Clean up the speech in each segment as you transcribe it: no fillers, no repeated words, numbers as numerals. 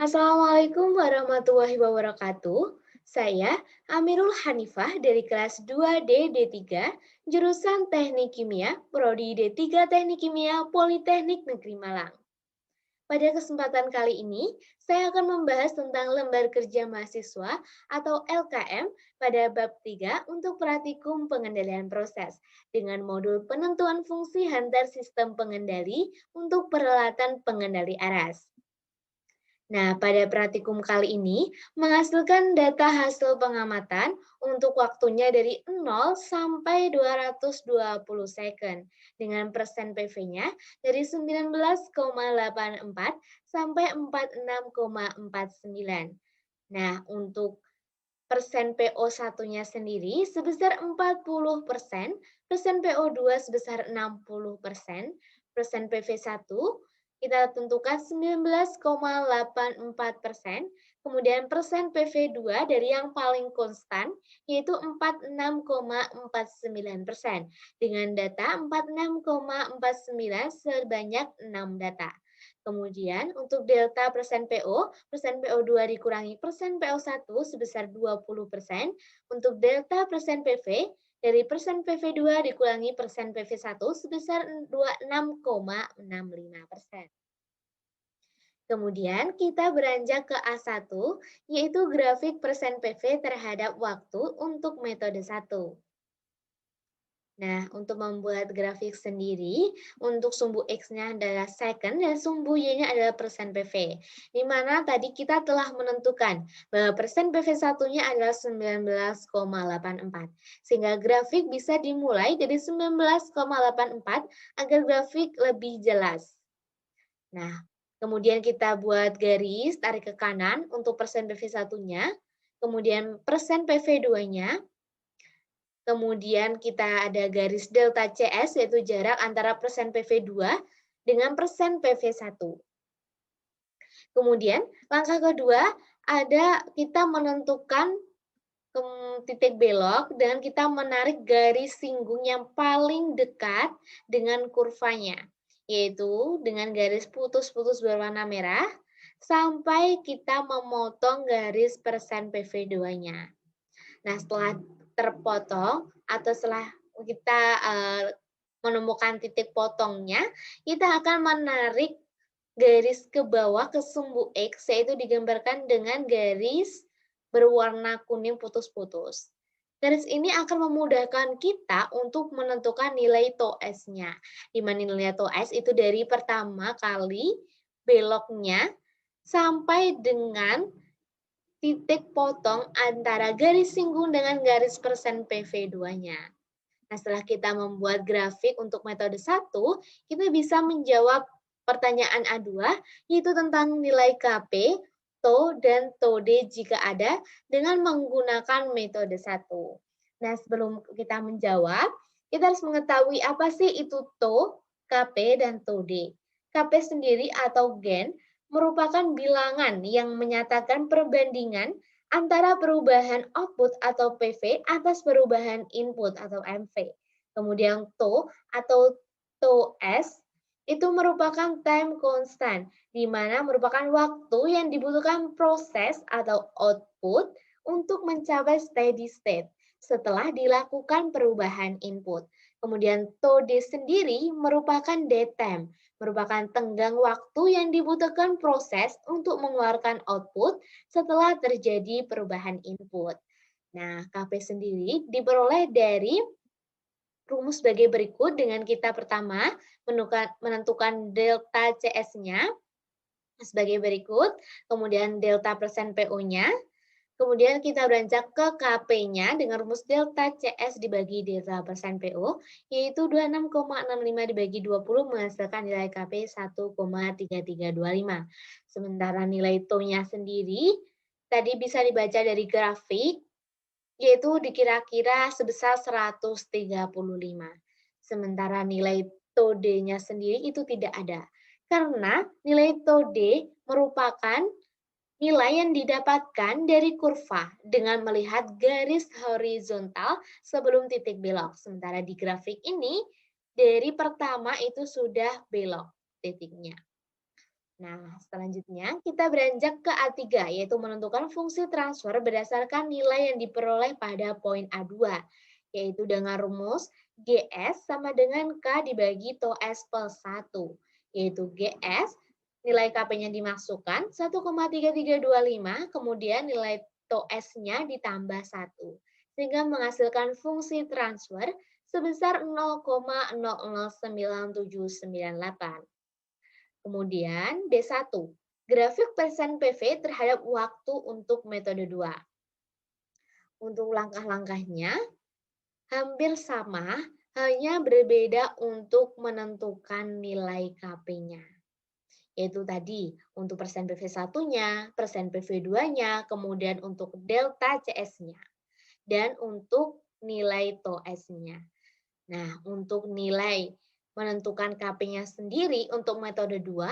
Assalamualaikum warahmatullahi wabarakatuh. Saya Amirul Hanifah dari kelas 2D D3, jurusan Teknik Kimia, Prodi D3 Teknik Kimia, Politeknik Negeri Malang. Pada kesempatan kali ini, saya akan membahas tentang lembar kerja mahasiswa atau LKM pada bab 3 untuk praktikum pengendalian proses dengan modul penentuan fungsi antar sistem pengendali untuk peralatan pengendali aras. Nah, pada praktikum kali ini menghasilkan data hasil pengamatan untuk waktunya dari 0 sampai 220 second dengan persen PV-nya dari 19,84 sampai 46,49. Nah, untuk persen PO1-nya sendiri sebesar 40%, persen PO2 sebesar 60%, persen PV1 kita tentukan 19,84%, kemudian persen PV2 dari yang paling konstan yaitu 46,49% dengan data 46,49 sebanyak 6 data. Kemudian untuk delta persen PO2 dikurangi persen PO1 sebesar 20%, untuk delta persen PV dari persen PV2 dikurangi persen PV1 sebesar 26,65%. Kemudian kita beranjak ke A1, yaitu grafik persen PV terhadap waktu untuk metode 1. Nah, untuk membuat grafik sendiri, untuk sumbu X-nya adalah second dan sumbu Y-nya adalah persen PV. Di mana tadi kita telah menentukan bahwa persen PV1-nya adalah 19,84. Sehingga grafik bisa dimulai dari 19,84 agar grafik lebih jelas. Nah, kemudian kita buat garis tarik ke kanan untuk persen PV1-nya, kemudian persen PV2-nya, kemudian kita ada garis delta CS, yaitu jarak antara persen PV2 dengan persen PV1. Kemudian langkah kedua ada kita menentukan titik belok dan kita menarik garis singgung yang paling dekat dengan kurvanya, yaitu dengan garis putus-putus berwarna merah sampai kita memotong garis persen PV2-nya. Nah, setelah terpotong atau setelah kita menemukan titik potongnya, kita akan menarik garis ke bawah ke sumbu X, yaitu digambarkan dengan garis berwarna kuning putus-putus. Garis ini akan memudahkan kita untuk menentukan nilai TOS-nya. Di mana nilai TOS itu dari pertama kali beloknya sampai dengan titik potong antara garis singgung dengan garis persen PV2-nya. Nah, setelah kita membuat grafik untuk metode 1, kita bisa menjawab pertanyaan A2, yaitu tentang nilai KP, TO, dan TOD jika ada dengan menggunakan metode 1. Nah, sebelum kita menjawab, kita harus mengetahui apa sih itu TO, KP, dan TOD. KP sendiri atau gen merupakan bilangan yang menyatakan perbandingan antara perubahan output atau PV atas perubahan input atau MV. Kemudian TO atau TOS itu merupakan time constant, di mana merupakan waktu yang dibutuhkan proses atau output untuk mencapai steady state setelah dilakukan perubahan input. Kemudian TOD sendiri merupakan dead time, merupakan tenggang waktu yang dibutuhkan proses untuk mengeluarkan output setelah terjadi perubahan input. Nah, KP sendiri diperoleh dari rumus sebagai berikut dengan kita pertama menentukan delta CS-nya sebagai berikut, kemudian delta persen PO-nya, kemudian kita beranjak ke KP-nya dengan rumus delta CS dibagi delta persen PO, yaitu 26,65 dibagi 20 menghasilkan nilai KP 1,3325. Sementara nilai TO-nya sendiri, tadi bisa dibaca dari grafik, yaitu dikira-kira sebesar 135. Sementara nilai TOD-nya sendiri itu tidak ada. Karena nilai TOD merupakan nilai yang didapatkan dari kurva dengan melihat garis horizontal sebelum titik belok. Sementara di grafik ini, dari pertama itu sudah belok titiknya. Nah, selanjutnya kita beranjak ke A3, yaitu menentukan fungsi transfer berdasarkan nilai yang diperoleh pada poin A2, yaitu dengan rumus GS sama dengan K dibagi TOS plus 1, yaitu GS, nilai KP-nya dimasukkan 1,3325, kemudian nilai TOS-nya ditambah 1, sehingga menghasilkan fungsi transfer sebesar 0,009798. Kemudian B1, grafik persen PV terhadap waktu untuk metode 2. Untuk langkah-langkahnya hampir sama, hanya berbeda untuk menentukan nilai KP-nya. Yaitu tadi untuk persen PV 1-nya, persen PV 2-nya, kemudian untuk delta CS-nya, dan untuk nilai TOS-nya. Nah, untuk nilai menentukan KP-nya sendiri untuk metode 2,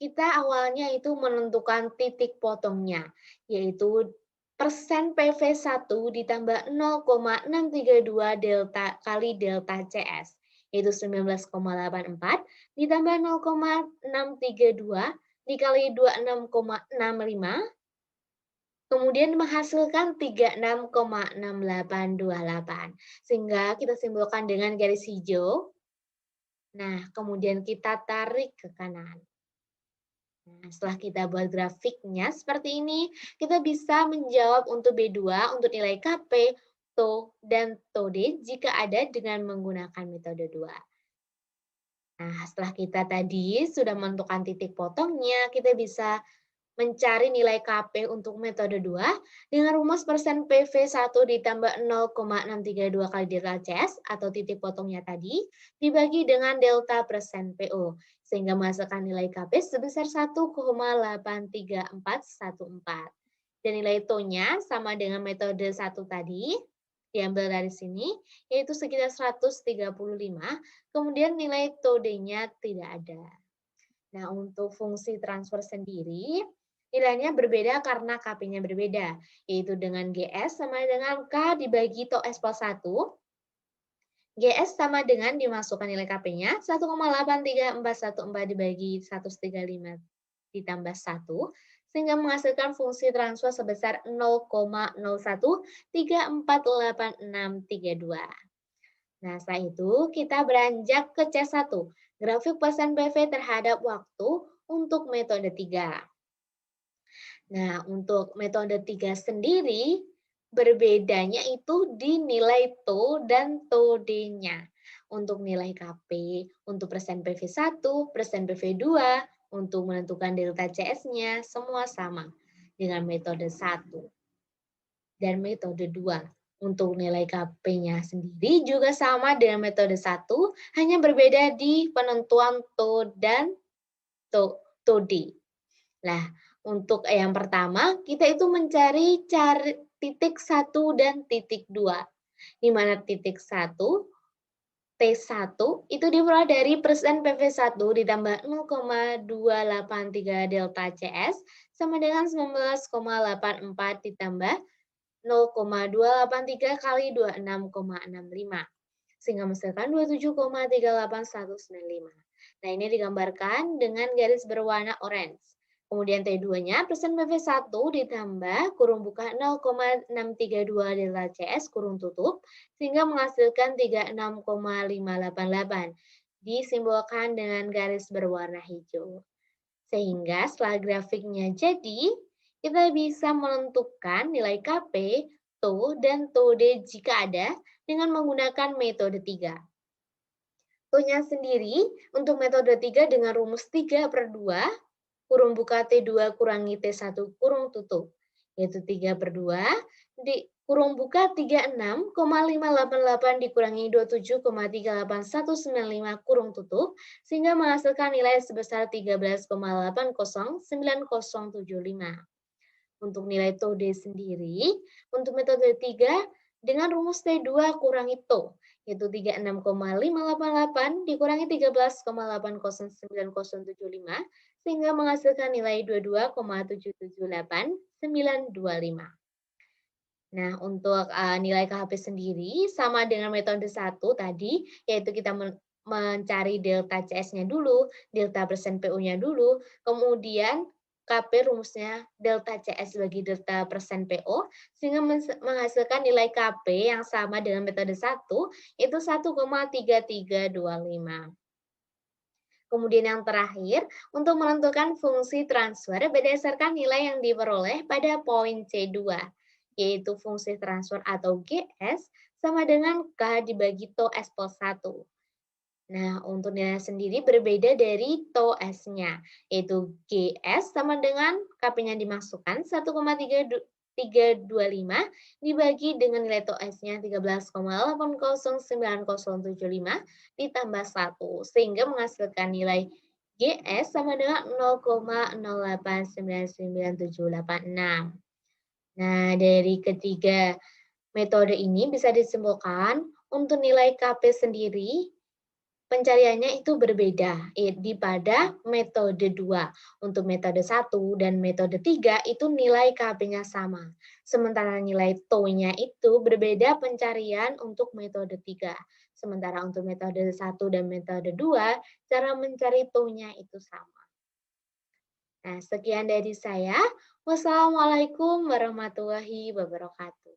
kita awalnya itu menentukan titik potongnya, yaitu persen PV1 ditambah 0,632 delta kali delta CS, yaitu 19,84 ditambah 0,632 dikali 26,65, kemudian menghasilkan 36,6828. Sehingga kita simpulkan dengan garis hijau. Nah, kemudian kita tarik ke kanan. Nah, setelah kita buat grafiknya seperti ini, kita bisa menjawab untuk B2 untuk nilai KP, TO, dan TOD jika ada dengan menggunakan metode 2. Nah, setelah kita tadi sudah menentukan titik potongnya, kita bisa mencari nilai KP untuk metode 2 dengan rumus persen PV1 ditambah 0,632 kali delta CS atau titik potongnya tadi dibagi dengan delta persen PO sehingga menghasilkan nilai KP sebesar 1,83414. Dan nilai TO-nya sama dengan metode 1 tadi diambil dari sini yaitu sekitar 135, kemudian nilai TOD-nya tidak ada. Nah, untuk fungsi transfer sendiri nilainya berbeda karena KP-nya berbeda, yaitu dengan GS sama dengan K dibagi TOS plus 1. GS sama dengan dimasukkan nilai KP-nya 1,83414 dibagi 135 ditambah 1, sehingga menghasilkan fungsi transfer sebesar 0,01348632. Nah, setelah itu kita beranjak ke C1, grafik persen PV terhadap waktu untuk metode 3. Nah, untuk metode 3 sendiri, berbedanya itu di nilai TO dan TOD-nya. Untuk nilai KP, untuk persen PV1, persen PV2, untuk menentukan delta CS-nya, semua sama dengan metode 1 dan metode 2. Untuk nilai KP-nya sendiri juga sama dengan metode 1, hanya berbeda di penentuan TO dan TOD. Nah, untuk yang pertama, kita itu cari titik 1 dan titik 2. Di mana titik 1, T1 itu diperoleh dari persen PV1 ditambah 0,283 delta CS sama dengan 19,84 ditambah 0,283 kali 26,65. Sehingga menghasilkan 27,38195. Nah, ini digambarkan dengan garis berwarna orange. Kemudian T2-nya persen PV1 ditambah kurung buka 0,632 delta CS kurung tutup sehingga menghasilkan 36,588. Disimbolkan dengan garis berwarna hijau. Sehingga setelah grafiknya jadi, kita bisa menentukan nilai KP, TO, dan TOD jika ada dengan menggunakan metode 3. TO-nya sendiri untuk metode 3 dengan rumus 3/2 kurung buka T2 kurangi T1 kurung tutup, yaitu 3/2 di kurung buka 36,588 dikurangi 27,38195 kurung tutup, sehingga menghasilkan nilai sebesar 13,809075. Untuk nilai TOD sendiri, untuk metode 3 dengan rumus T2 kurangi TO, yaitu 36,588 dikurangi 13,809075, sehingga menghasilkan nilai 22,778925. Nah, untuk nilai KHP sendiri sama dengan metode 1 tadi, yaitu kita mencari delta CS-nya dulu, delta persen PO-nya dulu, kemudian KP rumusnya delta CS bagi delta persen PO, sehingga menghasilkan nilai KP yang sama dengan metode 1, itu 1,3325. Kemudian yang terakhir, untuk menentukan fungsi transfer berdasarkan nilai yang diperoleh pada poin C2, yaitu fungsi transfer atau GS sama dengan K dibagi tau S plus 1. Nah, untuk nilai sendiri berbeda dari tau S-nya, yaitu GS sama dengan KP-nya dimasukkan 1,3325 dibagi dengan nilai tau S-nya 13,809075 ditambah 1, sehingga menghasilkan nilai GS sama dengan 0,0899786. Nah, dari ketiga metode ini bisa disimpulkan untuk nilai KP sendiri pencariannya itu berbeda di pada metode 2. Untuk metode 1 dan metode 3 itu nilai KP-nya sama. Sementara nilai TOE-nya itu berbeda pencarian untuk metode 3. Sementara untuk metode 1 dan metode 2, cara mencari TOE-nya itu sama. Nah, sekian dari saya. Wassalamualaikum warahmatullahi wabarakatuh.